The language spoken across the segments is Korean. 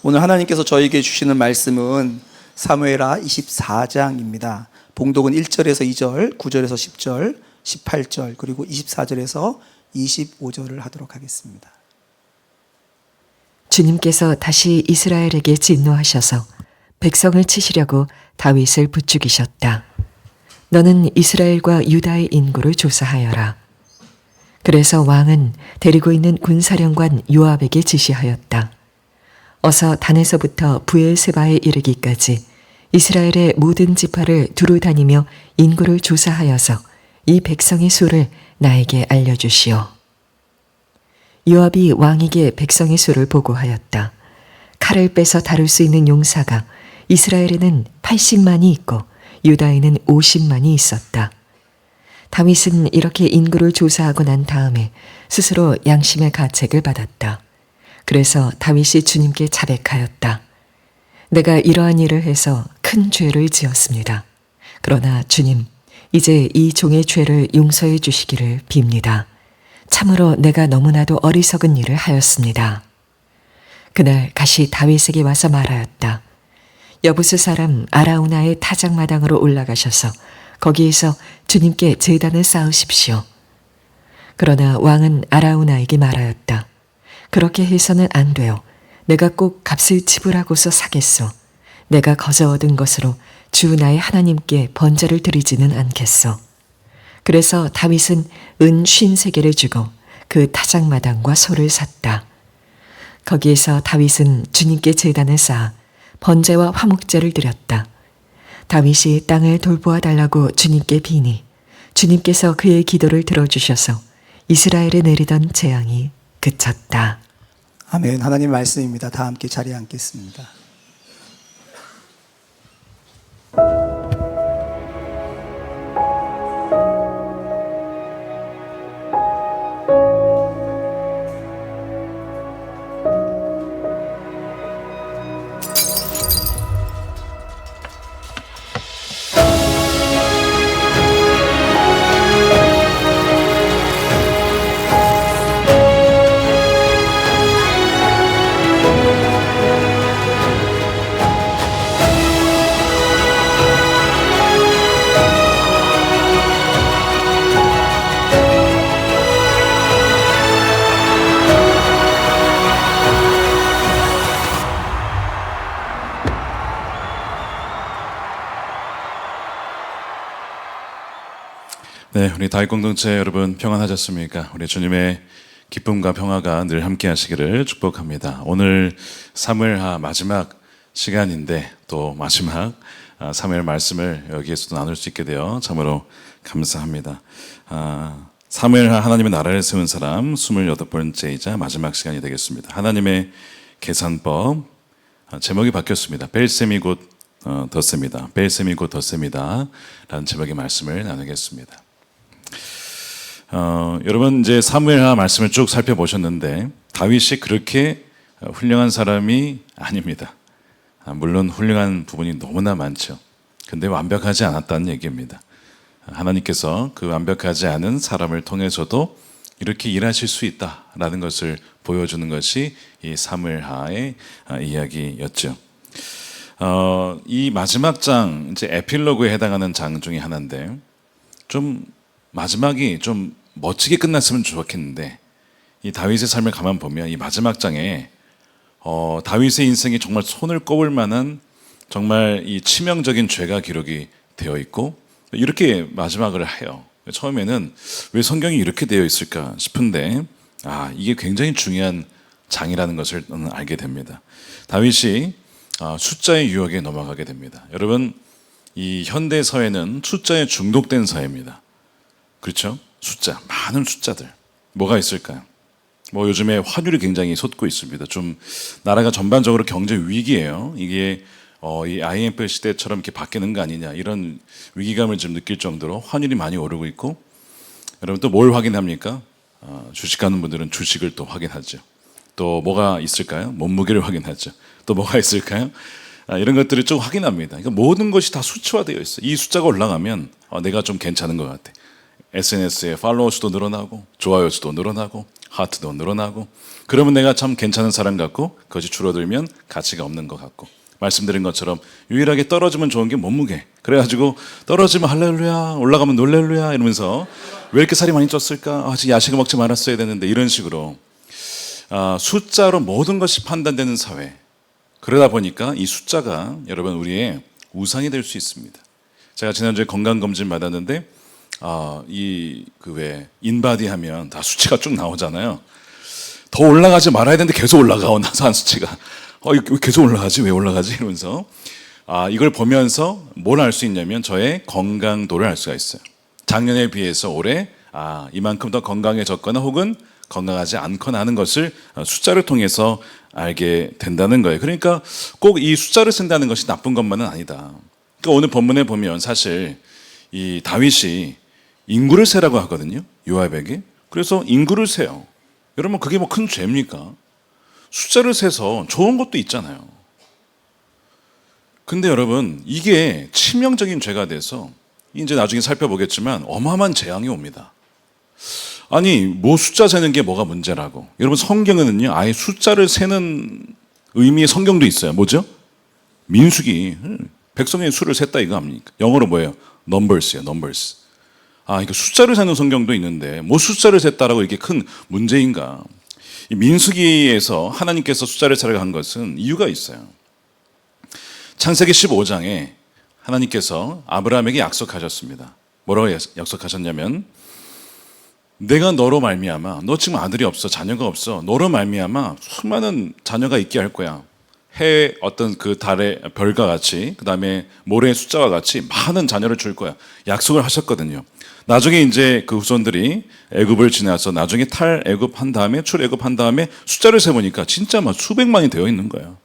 오늘 하나님께서 저에게 주시는 말씀은 사무엘하 24장입니다. 봉독은 1절에서 2절, 9절에서 10절, 18절, 그리고 24절에서 25절을 하도록 하겠습니다. 주님께서 다시 이스라엘에게 진노하셔서 백성을 치시려고 다윗을 부추기셨다. 너는 이스라엘과 유다의 인구를 조사하여라. 그래서 왕은 데리고 있는 군사령관 요압에게 지시하였다. 어서 단에서부터 브엘세바에 이르기까지 이스라엘의 모든 지파를 두루 다니며 인구를 조사하여서 이 백성의 수를 나에게 알려주시오. 요압이 왕에게 백성의 수를 보고하였다. 칼을 빼서 다룰 수 있는 용사가 이스라엘에는 80만이 있고 유다에는 50만이 있었다. 다윗은 이렇게 인구를 조사하고 난 다음에 스스로 양심의 가책을 받았다. 그래서 다윗이 주님께 자백하였다. 내가 이러한 일을 해서 큰 죄를 지었습니다. 그러나 주님, 이제 이 종의 죄를 용서해 주시기를 빕니다. 참으로 내가 너무나도 어리석은 일을 하였습니다. 그날 가시 다윗에게 와서 말하였다. 여부스 사람 아라우나의 타작마당으로 올라가셔서 거기에서 주님께 제단을 쌓으십시오. 그러나 왕은 아라우나에게 말하였다. 그렇게 해서는 안 돼요. 내가 꼭 값을 지불하고서 사겠소. 내가 거저 얻은 것으로 주 나의 하나님께 번제를 드리지는 않겠소. 그래서 다윗은 은 53개를 주고 그 타작마당과 소를 샀다. 거기에서 다윗은 주님께 제단을 쌓아 번제와 화목제를 드렸다. 다윗이 땅을 돌보아 달라고 주님께 비니 주님께서 그의 기도를 들어주셔서 이스라엘에 내리던 재앙이 그쳤다. 아멘. 하나님 말씀입니다. 다 함께 자리에 앉겠습니다. 네, 우리 다윗 공동체 여러분 평안하셨습니까? 우리 주님의 기쁨과 평화가 늘 함께 하시기를 축복합니다. 오늘 사무엘하 마지막 시간인데 또 마지막 사무엘 말씀을 여기에서도 나눌 수 있게 되어 참으로 감사합니다. 사무엘하 하나님의 나라를 세운 사람 28번째이자 마지막 시간이 되겠습니다. 하나님의 계산법, 제목이 바뀌었습니다. 벨셈이 곧 덧셈이다. 벨셈이 곧 덧셈이다 라는 제목의 말씀을 나누겠습니다. 여러분 이제 사무엘하 말씀을 쭉 살펴보셨는데 다윗이 그렇게 훌륭한 사람이 아닙니다. 물론 훌륭한 부분이 너무나 많죠. 근데 완벽하지 않았다는 얘기입니다. 하나님께서 그 완벽하지 않은 사람을 통해서도 이렇게 일하실 수 있다라는 것을 보여주는 것이 이 사무엘하의 이야기였죠. 이 마지막 장, 이제 에필로그에 해당하는 장 중에 하나인데 좀 마지막이 좀 멋지게 끝났으면 좋겠는데 이 다윗의 삶을 가만 보면 이 마지막 장에 다윗의 인생이 정말 손을 꼽을 만한 정말 이 치명적인 죄가 기록이 되어 있고 이렇게 마지막을 해요. 처음에는 왜 성경이 이렇게 되어 있을까 싶은데 이게 굉장히 중요한 장이라는 것을 알게 됩니다. 다윗이 숫자의 유혹에 넘어가게 됩니다. 여러분 이 현대 사회는 숫자에 중독된 사회입니다. 그렇죠? 숫자, 많은 숫자들 뭐가 있을까요? 요즘에 환율이 굉장히 솟고 있습니다. 좀 나라가 전반적으로 경제 위기예요. 이게 이 IMF 시대처럼 이렇게 바뀌는 거 아니냐 이런 위기감을 좀 느낄 정도로 환율이 많이 오르고 있고 여러분 또 뭘 확인합니까? 주식하는 분들은 주식을 또 확인하죠. 또 뭐가 있을까요? 몸무게를 확인하죠. 또 뭐가 있을까요? 이런 것들을 좀 확인합니다. 그러니까 모든 것이 다 수치화되어 있어요. 이 숫자가 올라가면 내가 좀 괜찮은 것 같아. SNS에 팔로워 수도 늘어나고 좋아요 수도 늘어나고 하트도 늘어나고, 그러면 내가 참 괜찮은 사람 같고, 그것이 줄어들면 가치가 없는 것 같고. 말씀드린 것처럼 유일하게 떨어지면 좋은 게 몸무게. 그래가지고 떨어지면 할렐루야, 올라가면 놀렐루야 이러면서 왜 이렇게 살이 많이 쪘을까? 아직 야식을 먹지 말았어야 되는데, 이런 식으로 숫자로 모든 것이 판단되는 사회. 그러다 보니까 이 숫자가 여러분 우리의 우상이 될 수 있습니다. 제가 지난주에 건강검진 받았는데 인바디 하면 다 수치가 쭉 나오잖아요. 더 올라가지 말아야 되는데 계속 올라가, 한 수치가. 이거 계속 올라가지? 왜 올라가지? 이러면서 이걸 보면서 뭘 알 수 있냐면 저의 건강도를 알 수가 있어요. 작년에 비해서 올해 이만큼 더 건강해졌거나 혹은 건강하지 않거나 하는 것을 숫자를 통해서 알게 된다는 거예요. 그러니까 꼭 이 숫자를 쓴다는 것이 나쁜 것만은 아니다. 그러니까 오늘 본문에 보면 사실 이 다윗이 인구를 세라고 하거든요, 요압에게. 그래서 인구를 세요. 여러분 그게 뭐 큰 죄입니까? 숫자를 세서 좋은 것도 있잖아요. 근데 여러분 이게 치명적인 죄가 돼서 이제 나중에 살펴보겠지만 어마어마한 재앙이 옵니다. 아니 뭐 숫자 세는 게 뭐가 문제라고. 여러분 성경에는요 아예 숫자를 세는 의미의 성경도 있어요. 뭐죠? 민수기, 백성의 수를 셌다 이거 아닙니까? 영어로 뭐예요? numbers예요, numbers. 이거 숫자를 세는 성경도 있는데 뭐 숫자를 셌다라고 이게 큰 문제인가? 이 민수기에서 하나님께서 숫자를 세라고 한 것은 이유가 있어요. 창세기 15장에 하나님께서 아브라함에게 약속하셨습니다. 뭐라고 약속하셨냐면 내가 너로 말미암아, 너 지금 아들이 없어, 자녀가 없어, 너로 말미암아 수많은 자녀가 있게 할 거야. 해의 어떤 그 달의 별과 같이, 그 다음에 모래의 숫자와 같이 많은 자녀를 줄 거야. 약속을 하셨거든요. 나중에 이제 그 후손들이 애굽을 지나서 나중에 탈애굽한 다음에 출애굽한 다음에 숫자를 세보니까 진짜 막 수백만이 되어 있는 거예요.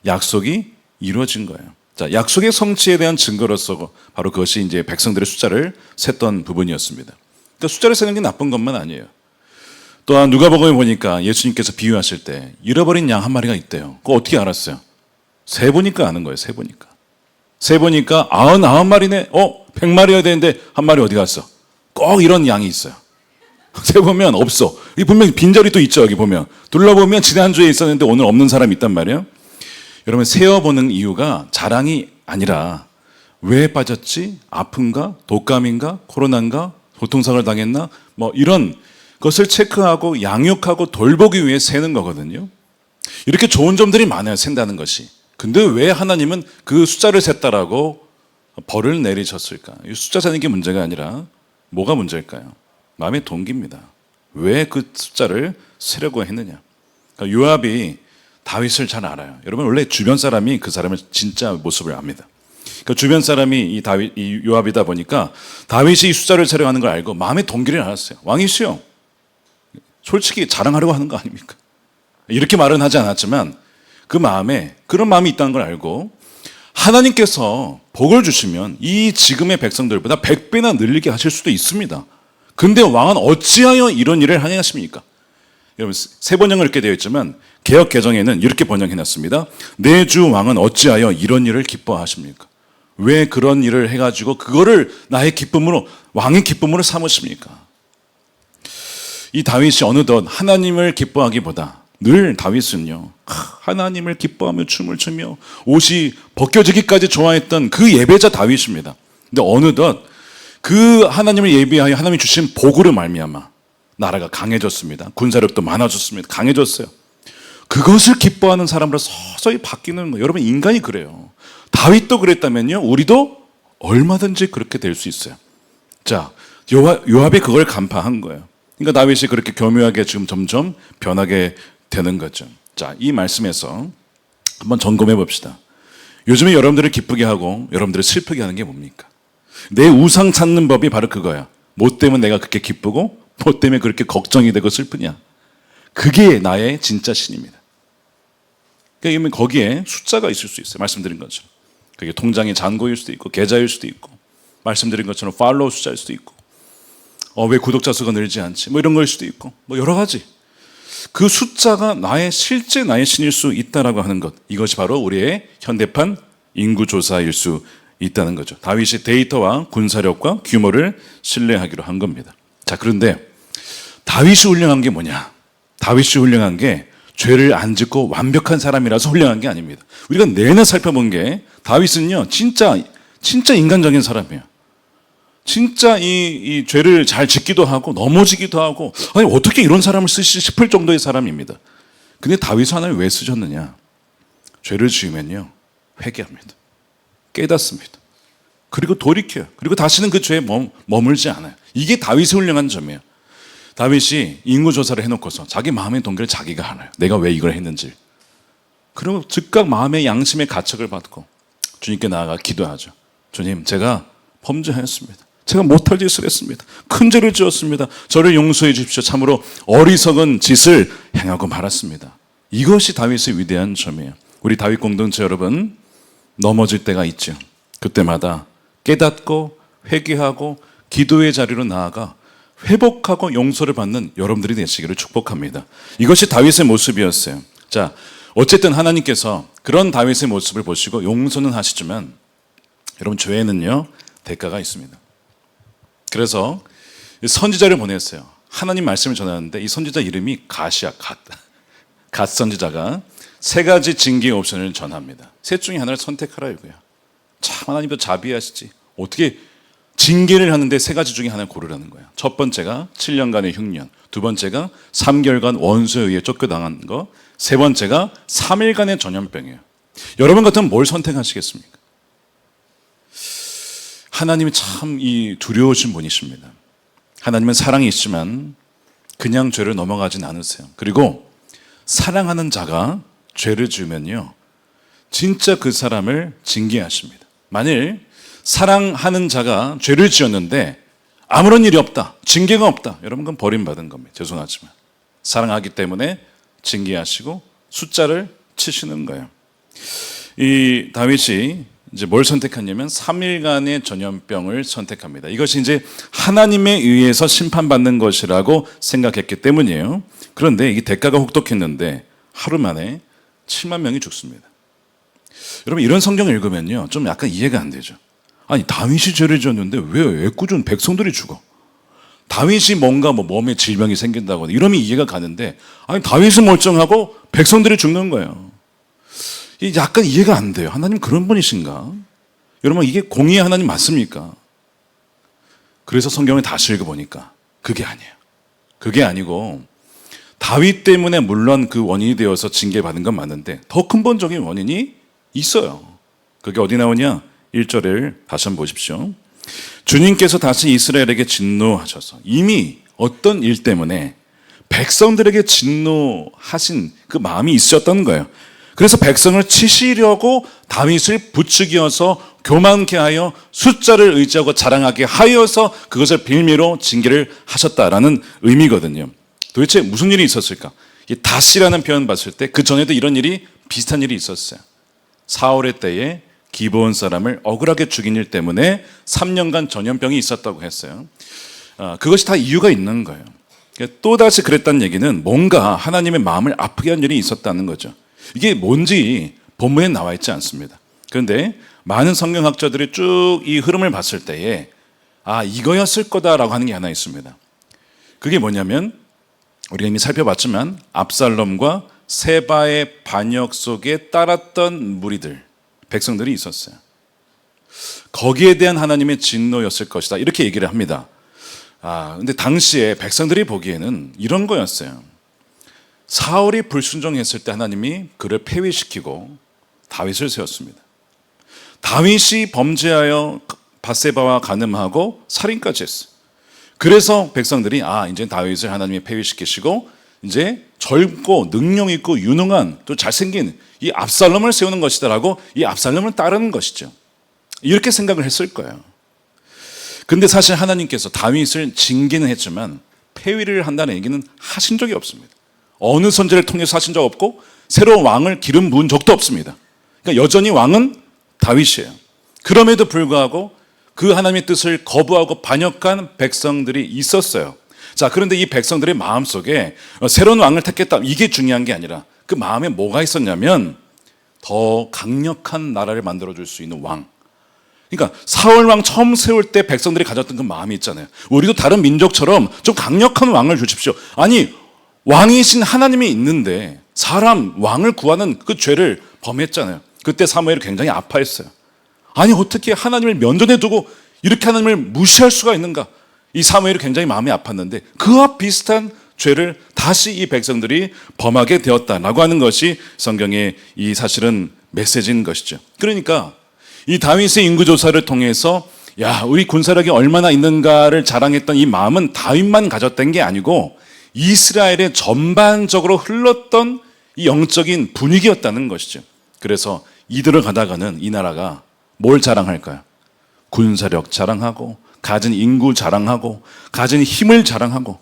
약속이 이루어진 거예요. 자, 약속의 성취에 대한 증거로서 바로 그것이 이제 백성들의 숫자를 셌던 부분이었습니다. 그러니까 숫자를 세는 게 나쁜 것만 아니에요. 또한 누가복음에 보니까 예수님께서 비유하실 때 잃어버린 양 한 마리가 있대요. 그거 어떻게 알았어요? 세보니까 아는 거예요. 세보니까 99마리네. 100마리여야 되는데 한 마리 어디 갔어? 꼭 이런 양이 있어요. 세보면 없어. 이 분명히 빈자리 또 있죠. 여기 보면 둘러보면 지난주에 있었는데 오늘 없는 사람이 있단 말이에요. 여러분 세어보는 이유가 자랑이 아니라 왜 빠졌지? 아픈가? 독감인가? 코로나인가? 교통사고를 당했나? 뭐 이런 것을 체크하고 양육하고 돌보기 위해 세는 거거든요. 이렇게 좋은 점들이 많아요, 센다는 것이. 근데 왜 하나님은 그 숫자를 셌다라고 벌을 내리셨을까? 이 숫자 세는 게 문제가 아니라 뭐가 문제일까요? 마음의 동기입니다. 왜 그 숫자를 세려고 했느냐? 그러니까 요압이 다윗을 잘 알아요. 여러분 원래 주변 사람이 그 사람의 진짜 모습을 압니다. 그러니까 주변 사람이 이 요압이다 보니까 다윗이 이 숫자를 세려고 하는 걸 알고 마음의 동기를 알았어요. 왕이시여, 솔직히 자랑하려고 하는 거 아닙니까? 이렇게 말은 하지 않았지만 그 마음에 그런 마음이 있다는 걸 알고 하나님께서 복을 주시면 이 지금의 백성들보다 100배나 늘리게 하실 수도 있습니다. 근데 왕은 어찌하여 이런 일을 하냐십니까? 여러분 세 번역을 이렇게 되어 있지만 개역 개정에는 이렇게 번역해놨습니다. 내 주 왕은 어찌하여 이런 일을 기뻐하십니까? 왜 그런 일을 해가지고 그거를 나의 기쁨으로, 왕의 기쁨으로 삼으십니까? 이 다윗이 어느덧 하나님을 기뻐하기보다 늘 다윗은요 하나님을 기뻐하며 춤을 추며 옷이 벗겨지기까지 좋아했던 그 예배자 다윗입니다. 근데 어느덧 그 하나님을 예배하여 하나님이 주신 복으로 말미암아 나라가 강해졌습니다. 군사력도 많아졌습니다. 강해졌어요. 그것을 기뻐하는 사람으로 서서히 바뀌는 거예요. 여러분 인간이 그래요. 다윗도 그랬다면요 우리도 얼마든지 그렇게 될 수 있어요. 자, 요압이 그걸 간파한 거예요. 그러니까 다윗이 그렇게 교묘하게 지금 점점 변하게 되는 거죠. 자, 이 말씀에서 한번 점검해 봅시다. 요즘에 여러분들을 기쁘게 하고 여러분들을 슬프게 하는 게 뭡니까? 내 우상 찾는 법이 바로 그거야. 뭐 때문에 내가 그렇게 기쁘고 뭐 때문에 그렇게 걱정이 되고 슬프냐. 그게 나의 진짜 신입니다. 그러니까 거기에 숫자가 있을 수 있어요. 말씀드린 것처럼. 그게 통장의 잔고일 수도 있고 계좌일 수도 있고 말씀드린 것처럼 팔로우 숫자일 수도 있고 왜 구독자 수가 늘지 않지? 뭐 이런 걸 수도 있고 뭐 여러 가지. 그 숫자가 실제 나의 신일 수 있다라고 하는 것. 이것이 바로 우리의 현대판 인구조사일 수 있다는 거죠. 다윗이 데이터와 군사력과 규모를 신뢰하기로 한 겁니다. 자, 그런데 다윗이 훌륭한 게 뭐냐? 다윗이 훌륭한 게 죄를 안 짓고 완벽한 사람이라서 훌륭한 게 아닙니다. 우리가 내내 살펴본 게 다윗은요, 진짜 인간적인 사람이에요. 진짜 이 죄를 잘 짓기도 하고 넘어지기도 하고, 아니 어떻게 이런 사람을 쓰시 싶을 정도의 사람입니다. 근데 다윗을 하나님 왜 쓰셨느냐? 죄를 지으면요, 회개합니다. 깨닫습니다. 그리고 돌이켜요. 그리고 다시는 그 죄에 머물지 않아요. 이게 다윗의 훌륭한 점이에요. 다윗이 인구조사를 해놓고서 자기 마음의 동기를 자기가 알아요. 내가 왜 이걸 했는지. 그리고 즉각 마음의 양심의 가책을 받고 주님께 나아가 기도하죠. 주님, 제가 범죄하였습니다. 제가 못할 짓을 했습니다. 큰 죄를 지었습니다. 저를 용서해 주십시오. 참으로 어리석은 짓을 행하고 말았습니다. 이것이 다윗의 위대한 점이에요. 우리 다윗 공동체 여러분, 넘어질 때가 있죠. 그때마다 깨닫고 회개하고 기도의 자리로 나아가 회복하고 용서를 받는 여러분들이 되시기를 축복합니다. 이것이 다윗의 모습이었어요. 자, 어쨌든 하나님께서 그런 다윗의 모습을 보시고 용서는 하시지만 여러분, 죄에는요 대가가 있습니다. 그래서 선지자를 보냈어요. 하나님 말씀을 전하는데 이 선지자 이름이 갓이야. 갓 선지자가 세 가지 징계의 옵션을 전합니다. 셋 중에 하나를 선택하라 이거야. 참 하나님도 자비하시지. 어떻게 징계를 하는데 세 가지 중에 하나를 고르라는 거야. 첫 번째가 7년간의 흉년, 두 번째가 3개월간 원수에 의해 쫓겨당한 거, 세 번째가 3일간의 전염병이에요. 여러분 같으면 뭘 선택하시겠습니까? 하나님이 참 두려우신 분이십니다. 하나님은 사랑이 있지만 그냥 죄를 넘어가진 않으세요. 그리고 사랑하는 자가 죄를 지으면요, 진짜 그 사람을 징계하십니다. 만일 사랑하는 자가 죄를 지었는데 아무런 일이 없다, 징계가 없다, 여러분 그건 버림받은 겁니다. 죄송하지만 사랑하기 때문에 징계하시고 숫자를 치시는 거예요. 이 다윗이 이제 뭘 선택했냐면 3일간의 전염병을 선택합니다. 이것이 이제 하나님에 의해서 심판받는 것이라고 생각했기 때문이에요. 그런데 이게 대가가 혹독했는데 하루 만에 7만 명이 죽습니다. 여러분, 이런 성경을 읽으면요 좀 약간 이해가 안 되죠. 아니, 다윗이 죄를 지었는데 왜 애꿎은 백성들이 죽어? 다윗이 뭔가 몸에 질병이 생긴다거나 이러면 이해가 가는데, 아니 다윗은 멀쩡하고 백성들이 죽는 거예요. 약간 이해가 안 돼요. 하나님 그런 분이신가? 여러분, 이게 공의의 하나님 맞습니까? 그래서 성경을 다시 읽어보니까 그게 아니에요. 그게 아니고 다윗 때문에 물론 그 원인이 되어서 징계받은 건 맞는데 더 근본적인 원인이 있어요. 그게 어디 나오냐? 1절을 다시 한번 보십시오. 주님께서 다시 이스라엘에게 진노하셔서, 이미 어떤 일 때문에 백성들에게 진노하신 그 마음이 있으셨던 거예요. 그래서 백성을 치시려고 다윗을 부추겨서 교만케 하여 숫자를 의지하고 자랑하게 하여서 그것을 빌미로 징계를 하셨다라는 의미거든요. 도대체 무슨 일이 있었을까? 이 다시라는 표현 봤을 때 그 전에도 이런 일이, 비슷한 일이 있었어요. 사울의 때에 기브온 사람을 억울하게 죽인 일 때문에 3년간 전염병이 있었다고 했어요. 그것이 다 이유가 있는 거예요. 또다시 그랬다는 얘기는 뭔가 하나님의 마음을 아프게 한 일이 있었다는 거죠. 이게 뭔지 본문에 나와 있지 않습니다. 그런데 많은 성경학자들이 쭉 이 흐름을 봤을 때에 이거였을 거다라고 하는 게 하나 있습니다. 그게 뭐냐면, 우리가 이미 살펴봤지만 압살롬과 세바의 반역 속에 따랐던 무리들, 백성들이 있었어요. 거기에 대한 하나님의 진노였을 것이다, 이렇게 얘기를 합니다. 근데 당시에 백성들이 보기에는 이런 거였어요. 사울이 불순종했을 때 하나님이 그를 폐위시키고 다윗을 세웠습니다. 다윗이 범죄하여 밧세바와 간음하고 살인까지 했어요. 그래서 백성들이 이제 다윗을 하나님이 폐위시키시고 이제 젊고 능력 있고 유능한 또 잘생긴 이 압살롬을 세우는 것이다라고 이 압살롬을 따르는 것이죠. 이렇게 생각을 했을 거예요. 근데 사실 하나님께서 다윗을 징계는 했지만 폐위를 한다는 얘기는 하신 적이 없습니다. 어느 선지자를 통해서 하신 적 없고 새로운 왕을 기름 부은 적도 없습니다. 그러니까 여전히 왕은 다윗이에요. 그럼에도 불구하고 그 하나님의 뜻을 거부하고 반역한 백성들이 있었어요. 자, 그런데 이 백성들의 마음속에 새로운 왕을 택했다, 이게 중요한 게 아니라 그 마음에 뭐가 있었냐면 더 강력한 나라를 만들어줄 수 있는 왕. 그러니까 사울 왕 처음 세울 때 백성들이 가졌던 그 마음이 있잖아요. 우리도 다른 민족처럼 좀 강력한 왕을 주십시오. 아니, 왕이신 하나님이 있는데 사람 왕을 구하는 그 죄를 범했잖아요. 그때 사무엘이 굉장히 아파했어요. 아니 어떻게 하나님을 면전에 두고 이렇게 하나님을 무시할 수가 있는가? 이 사무엘이 굉장히 마음이 아팠는데 그와 비슷한 죄를 다시 이 백성들이 범하게 되었다라고 하는 것이 성경의 이 사실은 메시지인 것이죠. 그러니까 이 다윗의 인구조사를 통해서 야, 우리 군사력이 얼마나 있는가를 자랑했던 이 마음은 다윗만 가졌던 게 아니고 이스라엘의 전반적으로 흘렀던 이 영적인 분위기였다는 것이죠. 그래서 이들을 가다가는 이 나라가 뭘 자랑할까요? 군사력 자랑하고 가진 인구 자랑하고 가진 힘을 자랑하고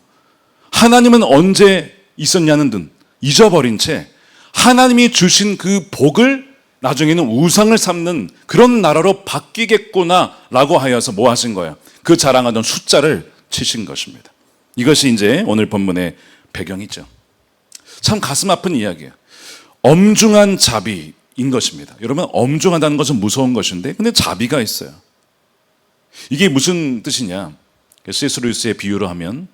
하나님은 언제 있었냐는 등 잊어버린 채 하나님이 주신 그 복을 나중에는 우상을 삼는 그런 나라로 바뀌겠구나라고 하여서 뭐 하신 거예요? 그 자랑하던 숫자를 치신 것입니다. 이것이 이제 오늘 본문의 배경이죠. 참 가슴 아픈 이야기예요. 엄중한 자비인 것입니다. 여러분, 엄중하다는 것은 무서운 것인데 근데 자비가 있어요. 이게 무슨 뜻이냐? C.S. 루이스의 비유로 하면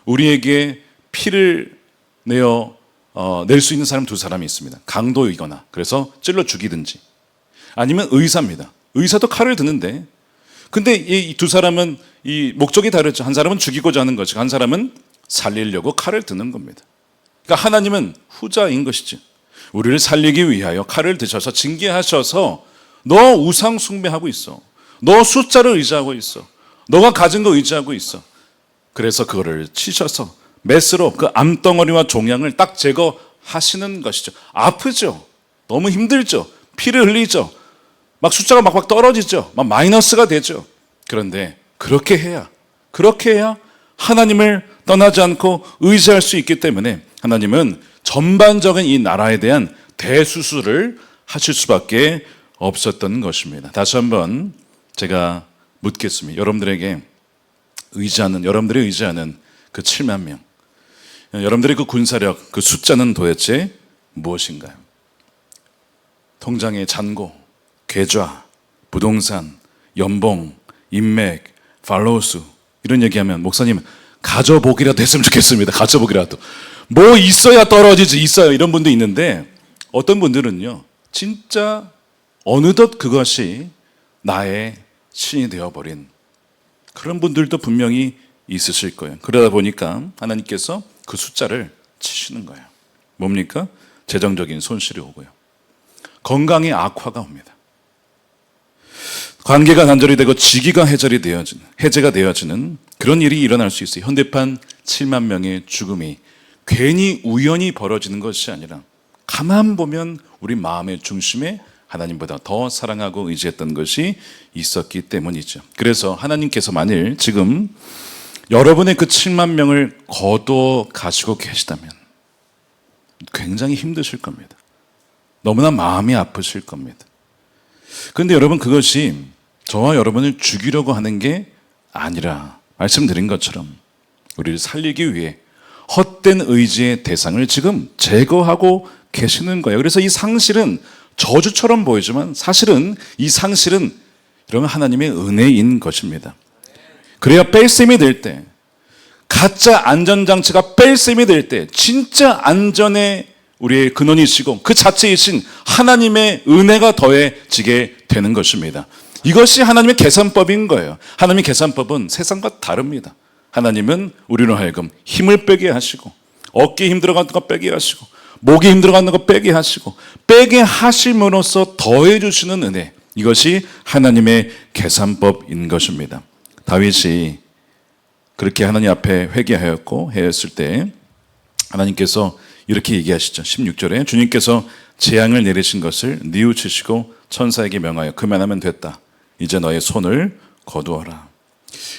우리에게 피를 낼 수 있는 사람 두 사람이 있습니다. 강도이거나 그래서 찔러 죽이든지 아니면 의사입니다. 의사도 칼을 드는데 근데 이 두 사람은 이 목적이 다르죠. 한 사람은 죽이고자 하는 것이고 한 사람은 살리려고 칼을 드는 겁니다. 그러니까 하나님은 후자인 것이죠. 우리를 살리기 위하여 칼을 드셔서 징계하셔서 너 우상 숭배하고 있어. 너 숫자를 의지하고 있어. 너가 가진 거 의지하고 있어. 그래서 그거를 치셔서 메스로 그 암덩어리와 종양을 딱 제거하시는 것이죠. 아프죠. 너무 힘들죠. 피를 흘리죠. 막 숫자가 막 떨어지죠. 막 마이너스가 되죠. 그런데 그렇게 해야 하나님을 떠나지 않고 의지할 수 있기 때문에 하나님은 전반적인 이 나라에 대한 대수술을 하실 수밖에 없었던 것입니다. 다시 한번 제가 묻겠습니다. 여러분들이 의지하는 그 7만 명, 여러분들의 그 군사력, 그 숫자는 도대체 무엇인가요? 통장의 잔고, 계좌, 부동산, 연봉, 인맥, 팔로우 수 이런 얘기하면 목사님 가져보기라도 했으면 좋겠습니다. 가져보기라도. 뭐 있어야 떨어지지 있어요. 이런 분도 있는데 어떤 분들은요. 진짜 어느덧 그것이 나의 신이 되어버린 그런 분들도 분명히 있으실 거예요. 그러다 보니까 하나님께서 그 숫자를 치시는 거예요. 뭡니까? 재정적인 손실이 오고요. 건강의 악화가 옵니다. 관계가 단절이 되고 직위가 해제가 되어지는 그런 일이 일어날 수 있어요. 현대판 7만 명의 죽음이 괜히 우연히 벌어지는 것이 아니라 가만 보면 우리 마음의 중심에 하나님보다 더 사랑하고 의지했던 것이 있었기 때문이죠. 그래서 하나님께서 만일 지금 여러분의 그 7만 명을 거둬 가시고 계시다면 굉장히 힘드실 겁니다. 너무나 마음이 아프실 겁니다. 그런데 여러분 그것이 저와 여러분을 죽이려고 하는 게 아니라 말씀드린 것처럼 우리를 살리기 위해 헛된 의지의 대상을 지금 제거하고 계시는 거예요. 그래서 이 상실은 저주처럼 보이지만 사실은 이 상실은 여러분 하나님의 은혜인 것입니다. 그래야 뺄셈이 될 때, 가짜 안전장치가 뺄셈이 될 때 진짜 안전의 우리의 근원이시고 그 자체이신 하나님의 은혜가 더해지게 되는 것입니다. 이것이 하나님의 계산법인 거예요. 하나님의 계산법은 세상과 다릅니다. 하나님은 우리로 하여금 힘을 빼게 하시고 어깨 힘들어가는 거 빼게 하시고 목이 힘들어가는 거 빼게 하시고 빼게 하심으로써 더해 주시는 은혜, 이것이 하나님의 계산법인 것입니다. 다윗이 그렇게 하나님 앞에 회개하였고 하였을 때 하나님께서 이렇게 얘기하시죠. 16절에 주님께서 재앙을 내리신 것을 뉘우치시고 천사에게 명하여 그만하면 됐다. 이제 너의 손을 거두어라.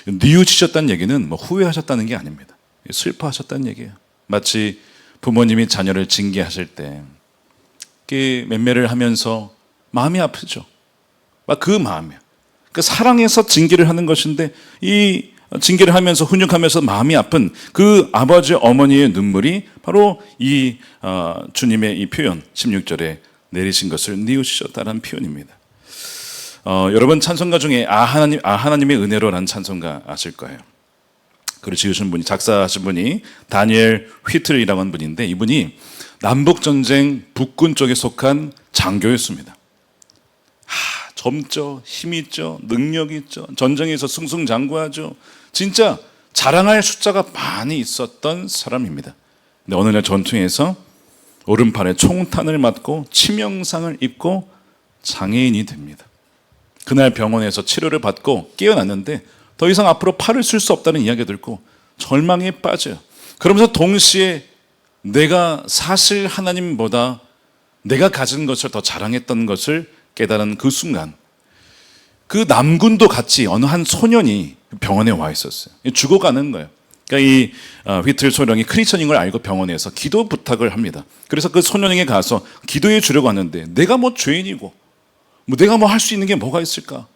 뉘우치셨다는 얘기는 뭐 후회하셨다는 게 아닙니다. 슬퍼하셨다는 얘기예요. 마치 부모님이 자녀를 징계하실 때 맴매를 하면서 마음이 아프죠. 막 그 마음이에요. 그 사랑해서 징계를 하는 것인데 이 징계를 하면서 훈육하면서 마음이 아픈 그 아버지 어머니의 눈물이 바로 이 주님의 이 표현 16절에 내리신 것을 뉘우치셨다는 표현입니다. 여러분 찬송가 중에 하나님의 은혜로라는 찬송가 아실 거예요. 그걸 지으신 분이, 작사하신 분이 다니엘 휘틀이라고 하는 분인데, 이분이 남북전쟁 북군 쪽에 속한 장교였습니다. 젊죠, 힘이 있죠, 능력이 있죠, 전쟁에서 승승장구하죠. 진짜 자랑할 숫자가 많이 있었던 사람입니다. 근데 어느 날 전투에서 오른팔에 총탄을 맞고 치명상을 입고 장애인이 됩니다. 그날 병원에서 치료를 받고 깨어났는데 더 이상 앞으로 팔을 쓸 수 없다는 이야기가 들고 절망에 빠져요. 그러면서 동시에 내가 사실 하나님보다 내가 가진 것을 더 자랑했던 것을 깨달은 그 순간, 그 남군도 같이 어느 한 소년이 병원에 와 있었어요. 죽어가는 거예요. 그러니까 이 휘틀 소령이 크리스천인 걸 알고 병원에서 기도 부탁을 합니다. 그래서 그 소년에게 가서 기도해 주려고 하는데, 내가 뭐 죄인이고 내가 뭐 할 수 있는 게 뭐가 있을까?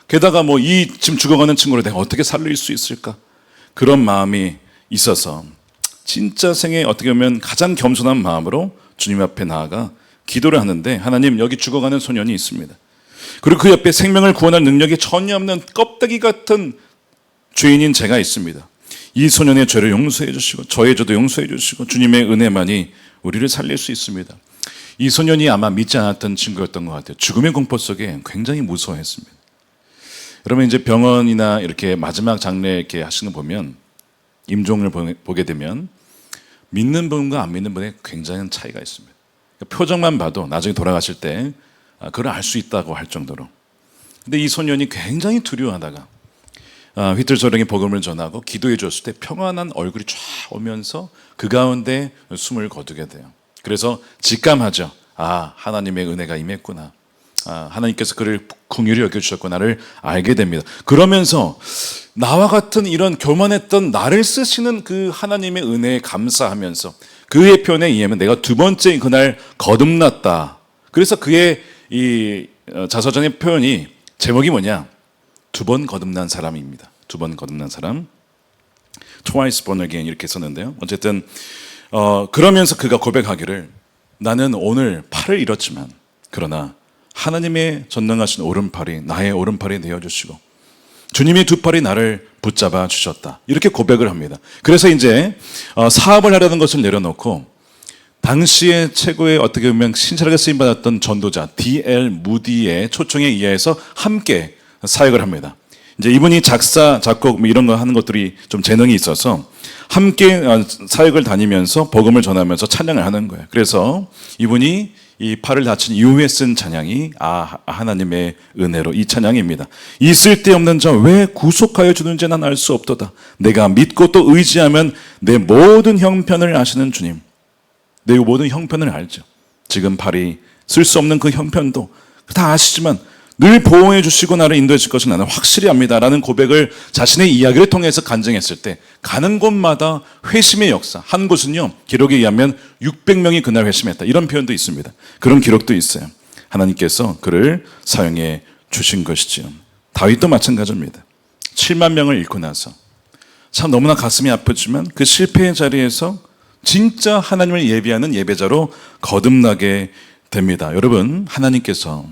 게다가 뭐 이 지금 죽어가는 친구를 내가 어떻게 살릴 수 있을까? 그런 마음이 있어서 진짜 생애 어떻게 보면 가장 겸손한 마음으로 주님 앞에 나아가 기도를 하는데, 하나님, 여기 죽어가는 소년이 있습니다. 그리고 그 옆에 생명을 구원할 능력이 전혀 없는 껍데기 같은 죄인인 제가 있습니다. 이 소년의 죄를 용서해 주시고 저의 죄도 용서해 주시고 주님의 은혜만이 우리를 살릴 수 있습니다. 이 소년이 아마 믿지 않았던 친구였던 것 같아요. 죽음의 공포 속에 굉장히 무서워했습니다. 여러분, 이제 병원이나 이렇게 마지막 장례 이렇게 하시는 거 보면, 임종을 보게 되면 믿는 분과 안 믿는 분의 굉장한 차이가 있습니다. 표정만 봐도 나중에 돌아가실 때 그걸 알 수 있다고 할 정도로. 근데 이 소년이 굉장히 두려워하다가 휘틀 소령이 복음을 전하고 기도해 줬을 때 평안한 얼굴이 쫙 오면서 그 가운데 숨을 거두게 돼요. 그래서 직감하죠. 하나님의 은혜가 임했구나. 하나님께서 그를 긍휼히 여겨주셨구나를 알게 됩니다. 그러면서 나와 같은 이런 교만했던 나를 쓰시는 그 하나님의 은혜에 감사하면서, 그의 표현에 의하면 내가 두 번째 그날 거듭났다. 그래서 그의 이 자서전의 표현이, 제목이 뭐냐? 두 번 거듭난 사람입니다. 두 번 거듭난 사람. Twice born again 이렇게 썼는데요. 어쨌든 그러면서 그가 고백하기를, 나는 오늘 팔을 잃었지만 그러나 하나님의 전능하신 오른팔이 나의 오른팔이 되어주시고 주님의 두 팔이 나를 붙잡아 주셨다. 이렇게 고백을 합니다. 그래서 이제 사업을 하려는 것을 내려놓고 당시에 최고의 어떻게 보면 신실하게 쓰임받았던 전도자 D.L. 무디의 초청에 의해서 함께 사역을 합니다. 이제 이분이 작사, 작곡 뭐 이런 거 하는 것들이 좀 재능이 있어서 함께 사역을 다니면서 복음을 전하면서 찬양을 하는 거예요. 그래서 이분이 이 팔을 다친 이후에 쓴 찬양이 하나님의 은혜로, 이 찬양입니다. 이 쓸데없는 자 왜 구속하여 주는지 난 알 수 없도다. 내가 믿고 또 의지하면 내 모든 형편을 아시는 주님. 내 모든 형편을 알죠. 지금 팔이 쓸 수 없는 그 형편도 다 아시지만 늘 보호해 주시고 나를 인도해 줄 것을 나는 확실히 압니다. 라는 고백을 자신의 이야기를 통해서 간증했을 때 가는 곳마다 회심의 역사, 한 곳은요 기록에 의하면 600명이 그날 회심했다, 이런 표현도 있습니다. 그런 기록도 있어요. 하나님께서 그를 사용해 주신 것이지요. 다윗도 마찬가지입니다. 7만 명을 잃고 나서 참 너무나 가슴이 아프지만 그 실패의 자리에서 진짜 하나님을 예배하는 예배자로 거듭나게 됩니다. 여러분, 하나님께서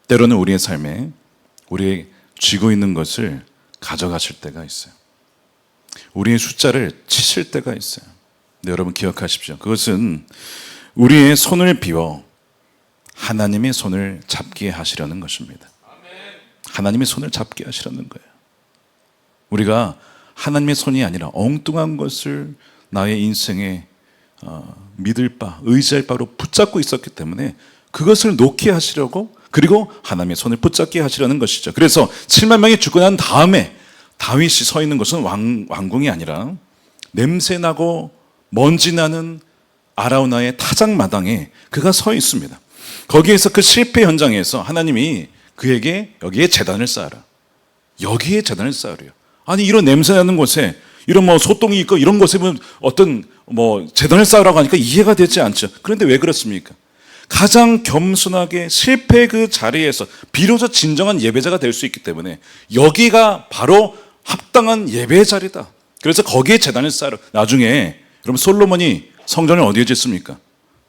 때로는 우리의 삶에 우리의 쥐고 있는 것을 가져가실 때가 있어요. 우리의 숫자를 치실 때가 있어요. 근데 여러분 기억하십시오. 그것은 우리의 손을 비워 하나님의 손을 잡게 하시려는 것입니다. 하나님의 손을 잡게 하시려는 거예요. 우리가 하나님의 손이 아니라 엉뚱한 것을 나의 인생에 믿을 바, 의지할 바로 붙잡고 있었기 때문에 그것을 놓게 하시려고, 그리고 하나님의 손을 붙잡게 하시려는 것이죠. 그래서 7만 명이 죽고 난 다음에 다윗이 서 있는 것은 왕궁이 아니라 냄새나고 먼지나는 아라우나의 타작마당에 그가 서 있습니다. 거기에서 그 실패 현장에서 하나님이 그에게 여기에 제단을 쌓아라. 여기에 제단을 쌓으래요. 아니, 이런 냄새나는 곳에 이런 뭐 소똥이 있고 이런 곳에 어떤 뭐 제단을 쌓으라고 하니까 이해가 되지 않죠. 그런데 왜 그렇습니까? 가장 겸손하게 실패의 그 자리에서 비로소 진정한 예배자가 될 수 있기 때문에 여기가 바로 합당한 예배의 자리다. 그래서 거기에 제단을 쌓으라. 나중에 여러분 솔로몬이 성전을 어디에 짓습니까?